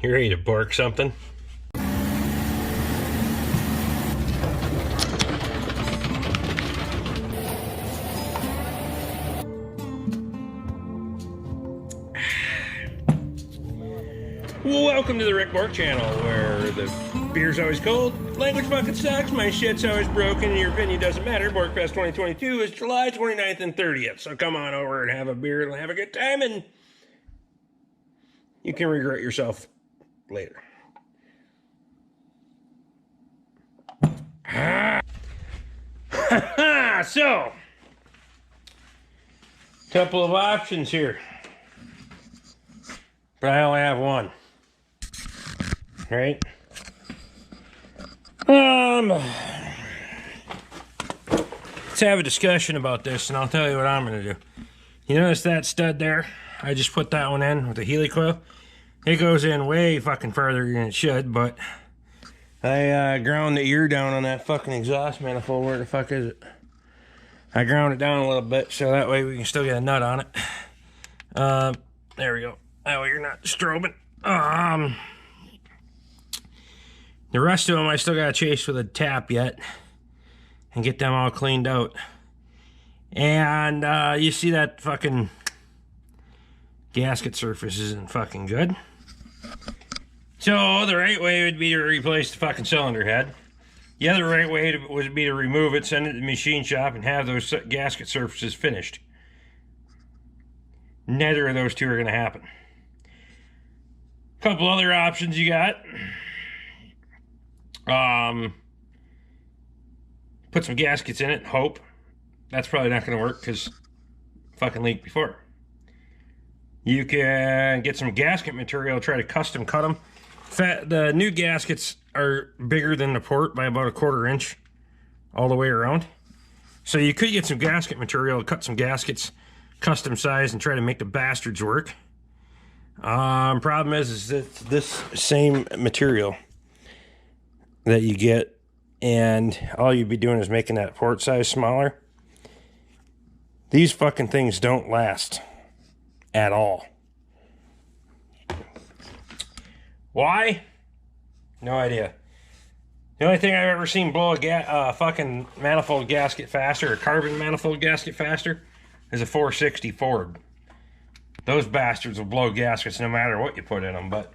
You ready to bork something? Welcome to the Rick Bork channel, where the beer's always cold, language fucking sucks, my shit's always broken, and your opinion doesn't matter. Borkfest 2022 is July 29th and 30th, so come on over and have a beer and have a good time, and you can regret yourself later. So, couple of options here, but I only have one. Right? Let's have a discussion about this, and I'll tell you what I'm gonna do. You notice that stud there? I just put that one in with the Healy coil. It goes in way fucking farther than it should, but I ground the ear down on that fucking exhaust manifold. Where the fuck is it? I ground it down a little bit so that way we can still get a nut on it. There we go. That way you're not strobing. The rest of them I still gotta chase with a tap yet and get them all cleaned out. And you see that fucking gasket surface isn't fucking good. So the right way would be to replace the fucking cylinder head. The other right way would be to remove it, send it to the machine shop, and have those gasket surfaces finished. Neither of those two are gonna happen. Couple other options you got. Put some gaskets in it and hope. That's probably not going to work because fucking leaked before. You can get some gasket material, try to custom cut them. The new gaskets are bigger than the port by about 1/4 inch all the way around. So you could get some gasket material, cut some gaskets, custom size, and try to make the bastards work. Problem is it's this same material that you get, and all you'd be doing is making that port size smaller. These fucking things don't last at all. Why? No idea. The only thing I've ever seen blow a fucking manifold gasket faster, a carbon manifold gasket faster, is a 460 Ford. Those bastards will blow gaskets no matter what you put in them, but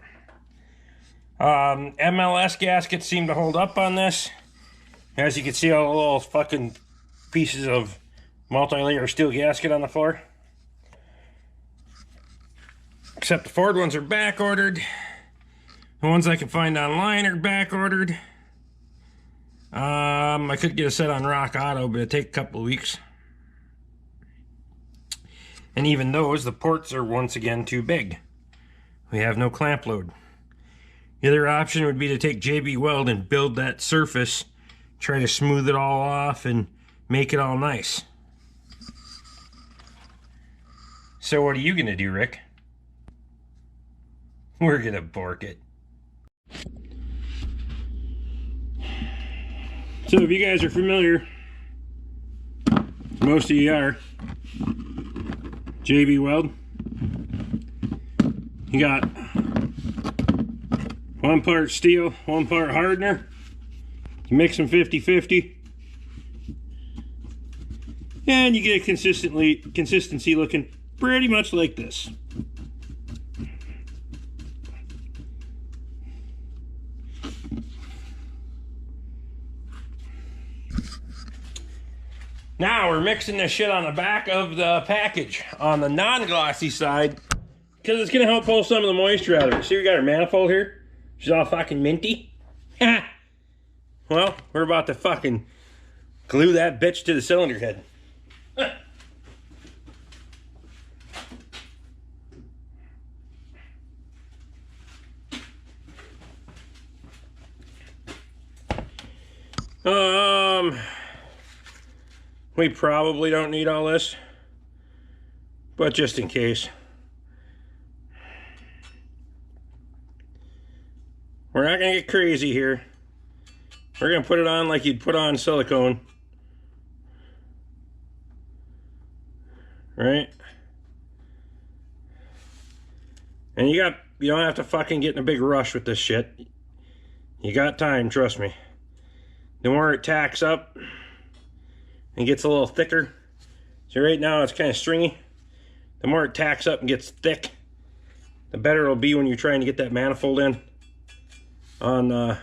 MLS gaskets seem to hold up on this. As you can see, all the little fucking pieces of multi-layer steel gasket on the floor. Except the Ford ones are back ordered. The ones I can find online are back ordered. I could get a set on Rock Auto, but it'd take a couple of weeks. And even those, the ports are once again too big. We have no clamp load. The other option would be to take JB Weld and build that surface, try to smooth it all off and make it all nice. So what are you gonna do, Rick? We're gonna bork it. So if you guys are familiar, most of you are, JB Weld, you got 1 part steel, 1 part hardener. You mix them 50-50, and you get a consistency looking pretty much like this. Now we're mixing this shit on the back of the package on the non-glossy side because it's going to help pull some of the moisture out of it. See, we got our manifold here. She's all fucking minty. Well, we're about to fucking glue that bitch to the cylinder head. We probably don't need all this, but just in case. We're not going to get crazy here. We're going to put it on like you'd put on silicone. Right? And you got You don't have to fucking get in a big rush with this shit. You got time, trust me. The more it tacks up and gets a little thicker. So right now it's kind of stringy. The more it tacks up and gets thick, the better it'll be when you're trying to get that manifold in on the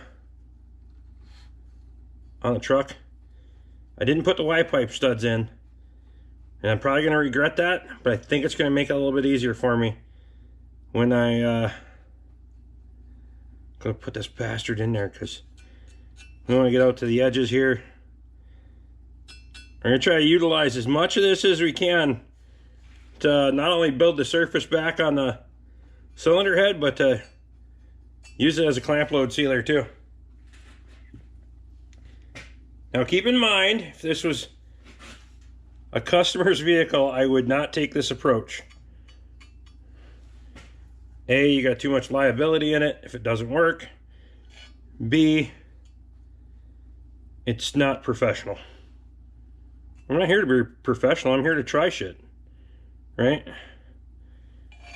truck. I didn't put the Y-pipe studs in, and I'm probably going to regret that, but I think it's going to make it a little bit easier for me when I go to put this bastard in there, because we want to get out to the edges here. We're going to try to utilize as much of this as we can to not only build the surface back on the cylinder head, but to use it as a clamp load sealer too. Now keep in mind, if this was a customer's vehicle, I would not take this approach. A, you got too much liability in it if it doesn't work. B, it's not professional. I'm not here to be professional, I'm here to try shit. Right?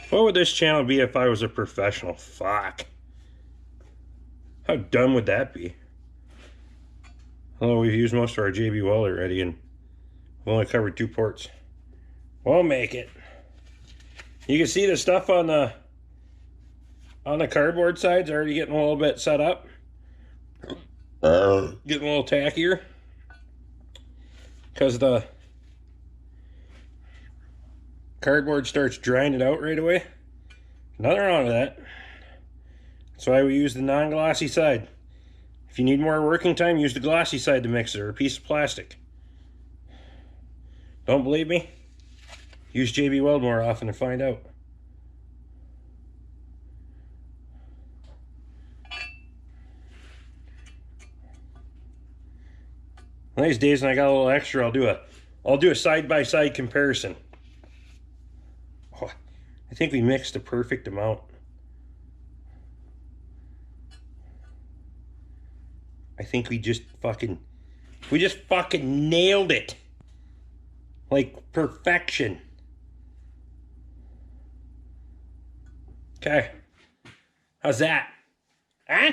What would this channel be if I was a professional? Fuck. How dumb would that be? Although we've used most of our JB Weld already and we've only covered 2 ports. We'll make it. You can see the stuff on the cardboard sides already getting a little bit set up. Getting a little tackier. Because the cardboard starts drying it out right away. Nothing wrong with that. That's why we use the non-glossy side. If you need more working time, use the glossy side to mix it, or a piece of plastic. Don't believe me? Use JB Weld more often and find out. One of these days when I got a little extra, I'll do a side-by-side comparison. Oh, I think we mixed the perfect amount. I think we just fucking nailed it. Like perfection. Okay. How's that? Huh?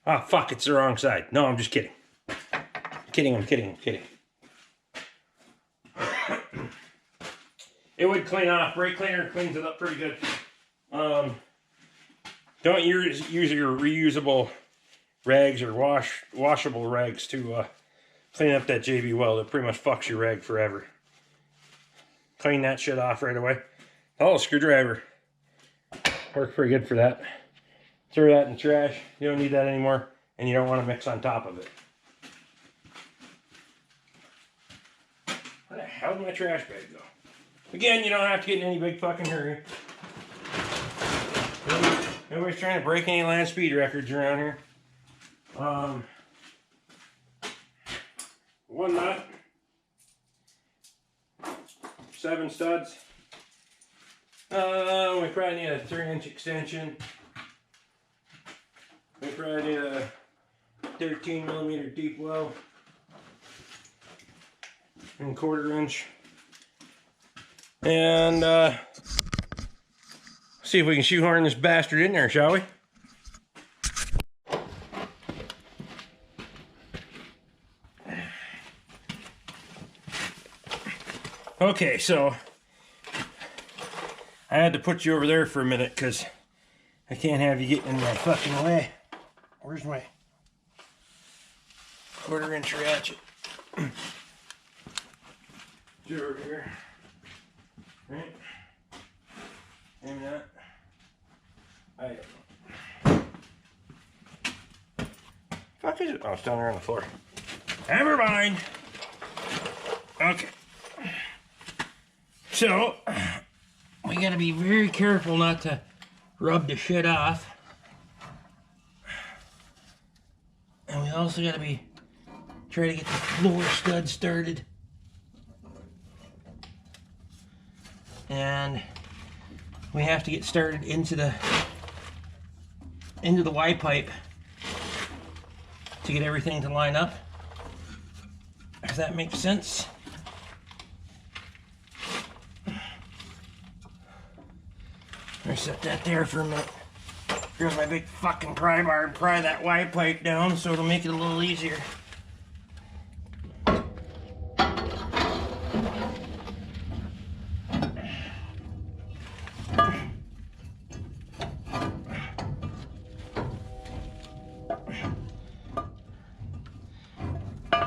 Oh, fuck, it's the wrong side. No, I'm just kidding. I'm kidding. It would clean off. Brake cleaner cleans it up pretty good. Don't use your reusable rags or washable rags to clean up that JB Weld. It pretty much fucks your rag forever. Clean that shit off right away. Oh, screwdriver. Worked pretty good for that. Throw that in the trash. You don't need that anymore, and you don't want to mix on top of it. Where the hell did my trash bag go? Again, you don't have to get in any big fucking hurry. Nobody's trying to break any land speed records around here. 1 nut, 7 studs. We probably need a 3-inch extension. We probably need a 13mm deep well and 1/4 inch. And see if we can shoehorn this bastard in there, shall we? Okay, so I had to put you over there for a minute because I can't have you getting in my fucking way. Where's my 1/4 inch ratchet? It's over here. Right? Maybe not. I don't know. Fuck is it? Oh, it's down there on the floor. Never mind. Okay. So, we gotta be very careful not to rub the shit off. And we also gotta try to get the floor stud started. And we have to get started into the Y-pipe to get everything to line up. If that makes sense. I set that there for a minute. Here's my big fucking pry bar and pry that Y pipe down so it'll make it a little easier.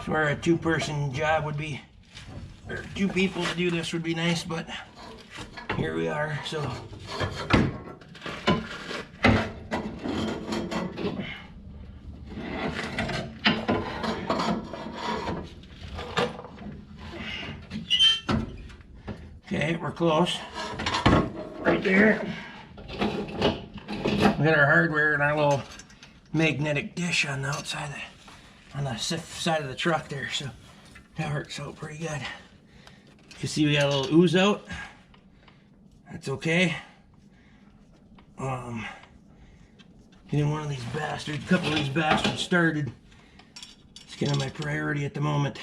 Where a two-person job would be, or two people to do this would be nice, but here we are, so. Okay, we're close. Right there. We got our hardware and our little magnetic dish on the outside, on the side of the truck there, so that works out pretty good. You can see we got a little ooze out. That's okay. Getting one of these bastards, a couple of these bastards started. It's kind of my priority at the moment.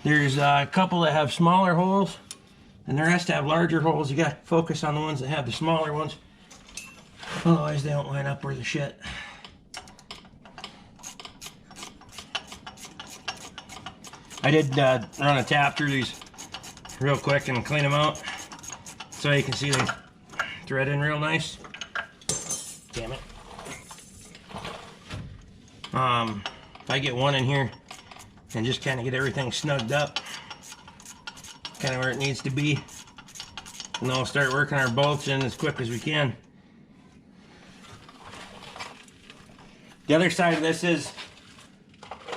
There's a couple that have smaller holes, and the rest have larger holes. You got to focus on the ones that have the smaller ones. Otherwise, they don't line up worth a shit. I did run a tap through these real quick and clean them out, so you can see they thread in real nice. Damn it. If I get one in here and just kind of get everything snugged up, kind of where it needs to be, and then we'll start working our bolts in as quick as we can. The other side of this is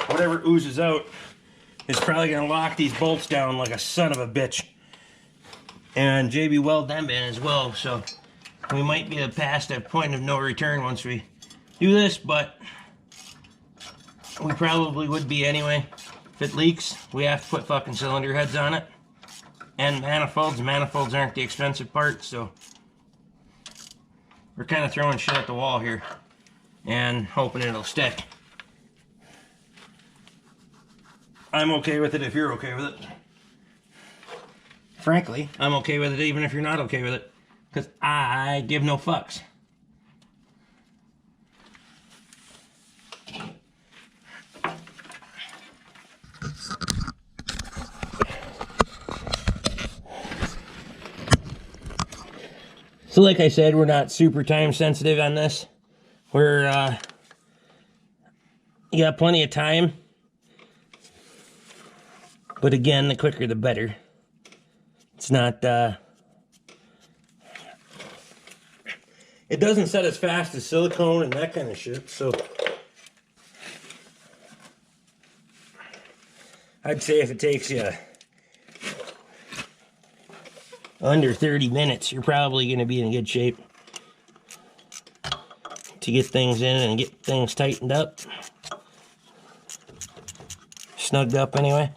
whatever oozes out is probably going to lock these bolts down like a son of a bitch. And JB weld them in as well, so we might be past a point of no return once we do this, but we probably would be anyway. If it leaks, we have to put fucking cylinder heads on it. And manifolds. Manifolds aren't the expensive part, so we're kind of throwing shit at the wall here and hoping it'll stick. I'm okay with it if you're okay with it. Frankly, I'm okay with it even if you're not okay with it, because I give no fucks. So like I said, we're not super time sensitive on this. We're, you got plenty of time. But again, the quicker the better. It's not, it doesn't set as fast as silicone and that kind of shit, so I'd say if it takes you under 30 minutes, you're probably going to be in good shape to get things in and get things tightened up. Snugged up anyway.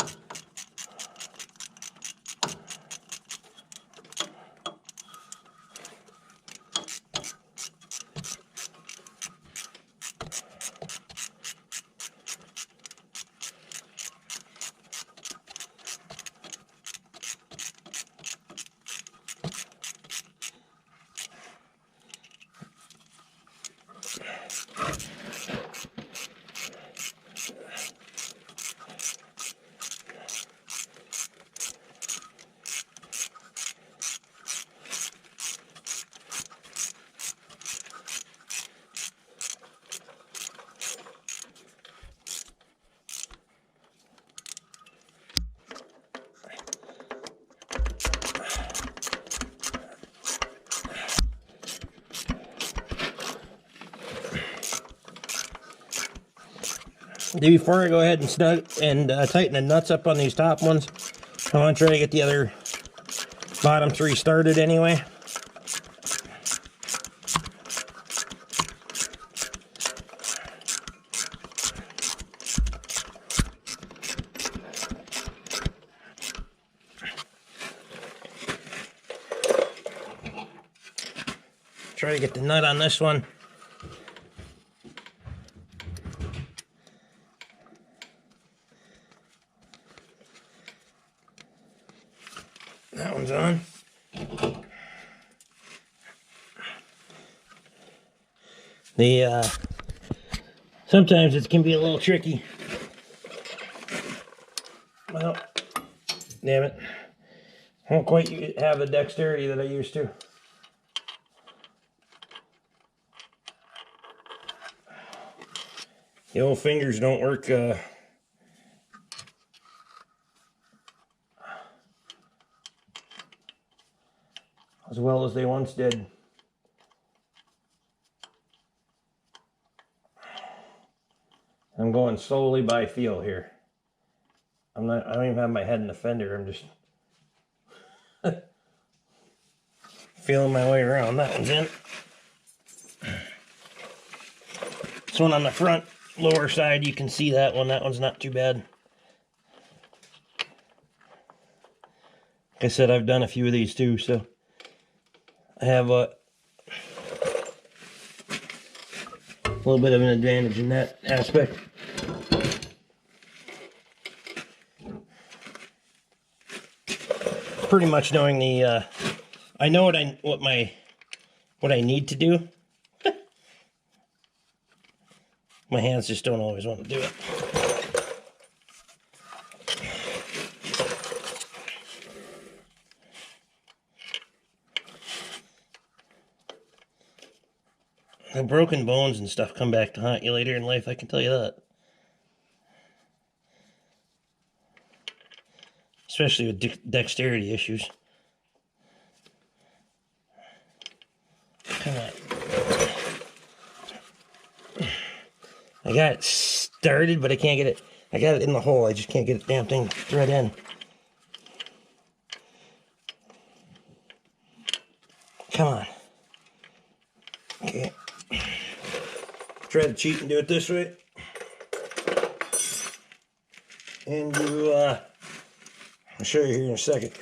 Before I go ahead and tighten the nuts up on these top ones, I want to try to get the other bottom three started anyway. Try to get the nut on this one. That one's on. Sometimes it can be a little tricky. Well, damn it. I don't quite have the dexterity that I used to. The old fingers don't work as well as they once did. I'm going slowly by feel here. I don't even have my head in the fender. I'm just feeling my way around. That one's in. This one on the front lower side, you can see that one. That one's not too bad. Like I said, I've done a few of these too, so I have a little bit of an advantage in that aspect. Pretty much knowing the, I know what I need to do. My hands just don't always want to do it. The broken bones and stuff come back to haunt you later in life, I can tell you that. Especially with dexterity issues. Come on. I got it started, but I can't get it. I got it in the hole. I just can't get the damn thing thread in. Come on. Okay. Try to cheat and do it this way. And do, I'll show you here in a second.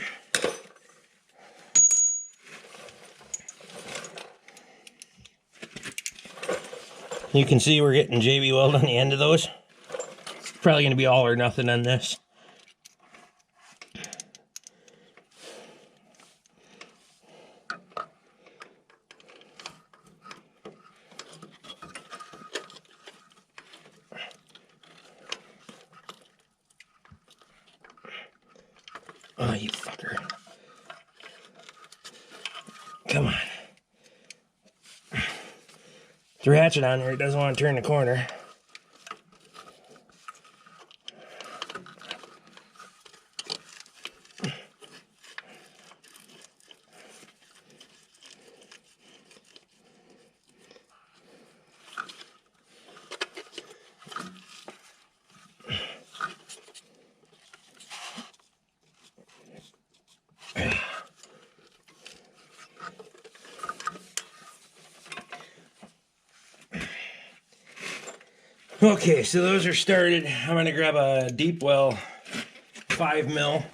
You can see we're getting JB weld on the end of those. It's probably going to be all or nothing on this. Oh, you fucker. Come on. The ratchet on there, it doesn't want to turn the corner. Okay, so those are started. I'm going to grab a deep well 5 mil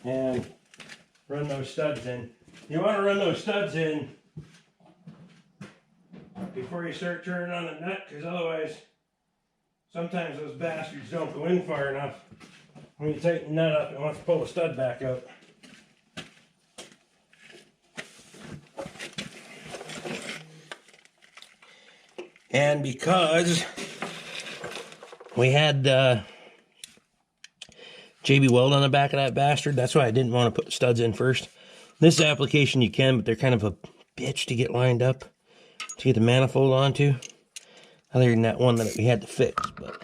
and run those studs in. You want to run those studs in before you start turning on the nut, because otherwise sometimes those bastards don't go in far enough. When you tighten the nut up, it wants to pull the stud back out. And because we had JB weld on the back of that bastard, that's why I didn't want to put the studs in first. This application you can, but they're kind of a bitch to get lined up to get the manifold onto. Other than that one that we had to fix, but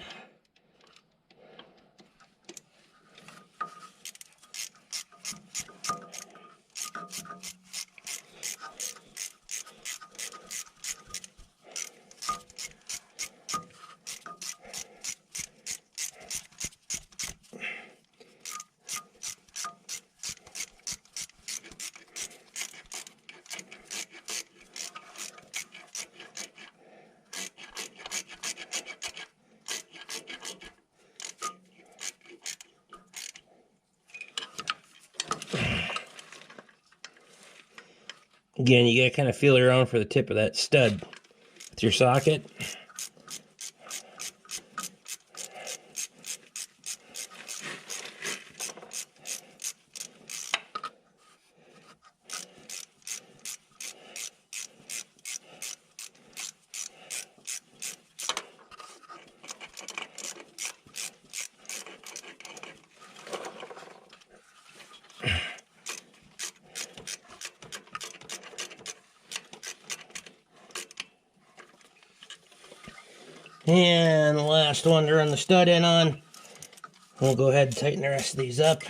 again, you gotta kind of feel around for the tip of that stud with your socket. And the last one to run the stud in on. We'll go ahead and tighten the rest of these up.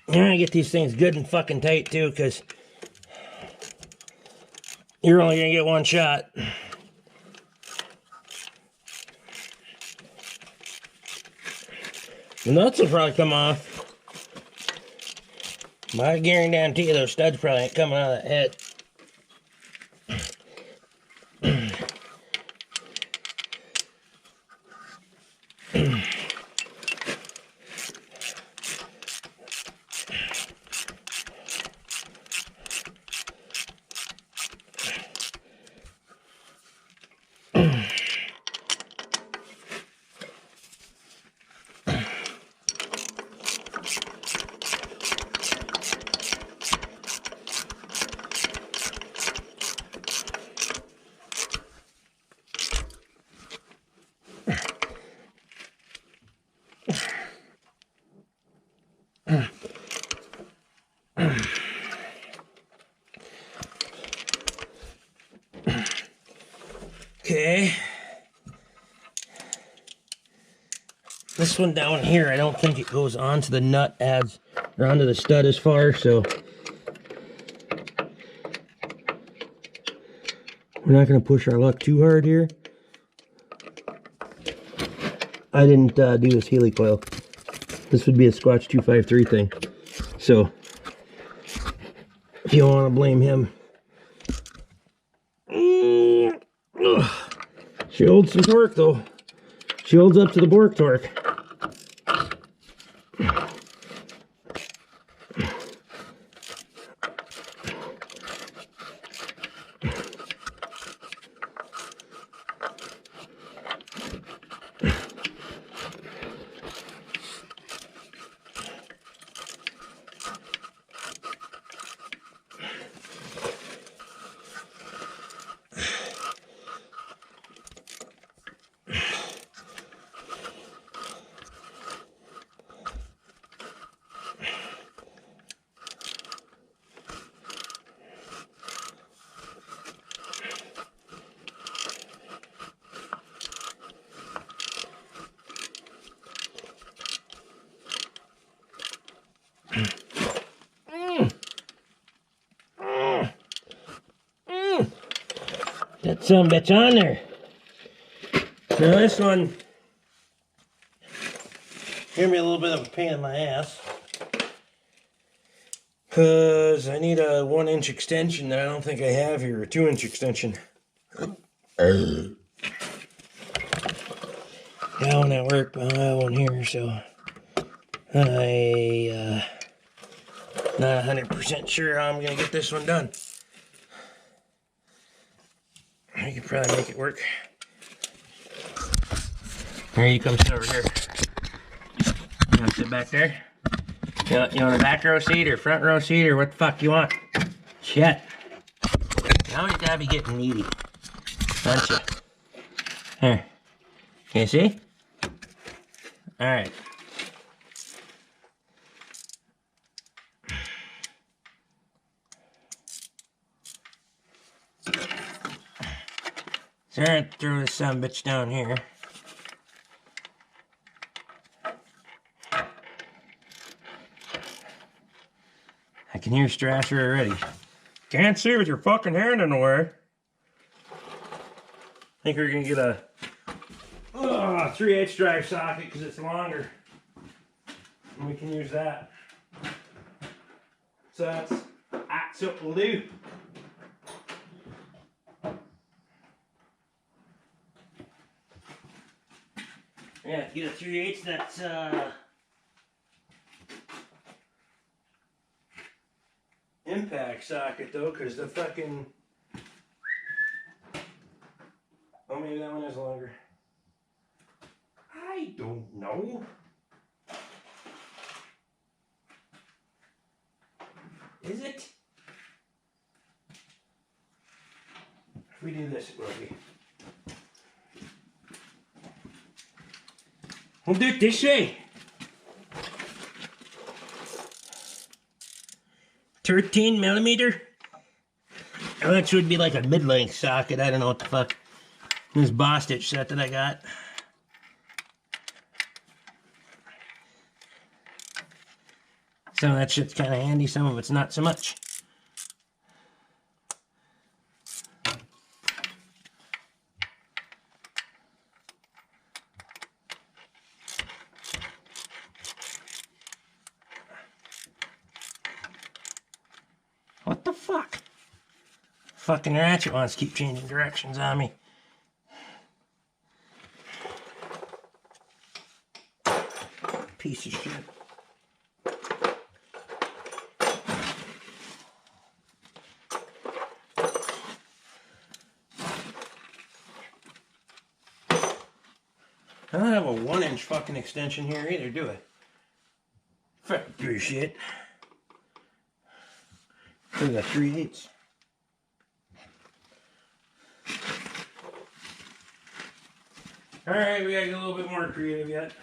You're gonna get these things good and fucking tight too, because you're only gonna get one shot. The nuts will probably come off, but I guarantee you those studs probably ain't coming out of that head. Okay. This one down here, I don't think it goes onto the nut as, or onto the stud as far, so we're not going to push our luck too hard here. I didn't do this Healy coil. This would be a Squatch 253 thing. So, if you want to blame him. She holds some torque though. She holds up to the Borked torque. That son of a bitch on there. Now this one, gonna be a little bit of a pain in my ass, because I need a 1-inch extension that I don't think I have here, a 2-inch extension. That one at work, but I have one here, so I not 100% sure how I'm gonna get this one done. I could probably make it work. Here, you come sit over here. You want to sit back there? You want a back row seat or front row seat or what the fuck you want? Shit. Now you gotta be getting needy. Don't you? Here. Can you see? Alright. So I'm gonna throw this son of a bitch down here. can hear Strasser already. Can't see with your fucking hand in the way. I think we're gonna get a 3/8 drive socket because it's longer. And we can use that. So that's what we'll do. Yeah, get a 3/8 that's impact socket though, because the fucking, oh, maybe that one is longer. I don't know. Is it? If we do this, it will be. We'll do it this way. 13mm. Oh, that should be like a mid-length socket. I don't know what the fuck. This boss stitch set that I got. Some of that shit's kind of handy, some of it's not so much. What the fuck? Fucking ratchet wants to keep changing directions on me. Piece of shit. I don't have a 1-inch fucking extension here either, do I? Fuck your shit. We got 3/8. Alright, we gotta get a little bit more creative yet.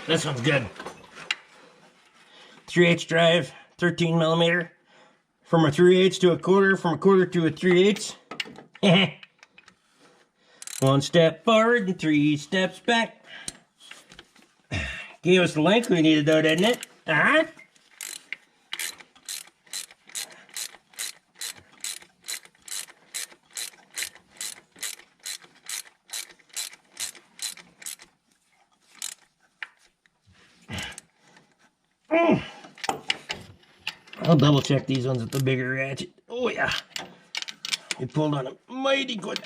This one's good. 3/8 drive, 13mm. From a 3/8 to a quarter, from a quarter to a 3/8. 1 step forward and 3 steps back. Gave us the length we needed though, didn't it? Uh-huh. I'll double check these ones with the bigger ratchet. Oh yeah. It pulled on them mighty good.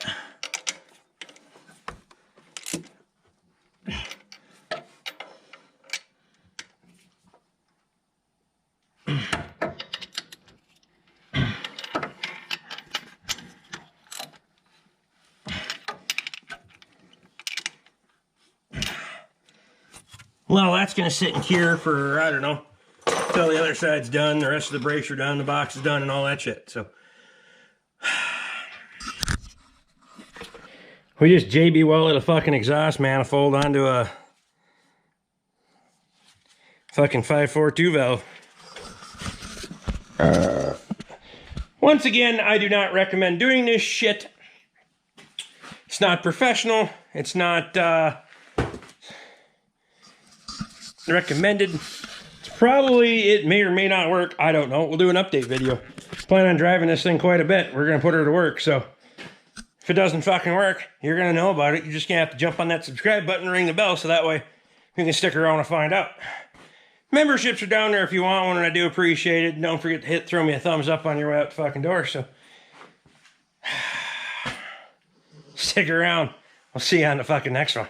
Well, that's going to sit and cure for, I don't know, until the other side's done, the rest of the brakes are done, the box is done, and all that shit. So we just JB welded a fucking exhaust manifold onto a fucking 542 valve. Once again, I do not recommend doing this shit. It's not professional. It's not recommended. It's probably, it may or may not work. I don't know. We'll do an update video. Plan on driving this thing quite a bit. We're going to put her to work. So if it doesn't fucking work, you're going to know about it. You're just going to have to jump on that subscribe button and ring the bell so that way you can stick around and find out. Memberships are down there if you want one, and I do appreciate it. Don't forget to throw me a thumbs up on your way out the fucking door. So stick around. I'll see you on the fucking next one.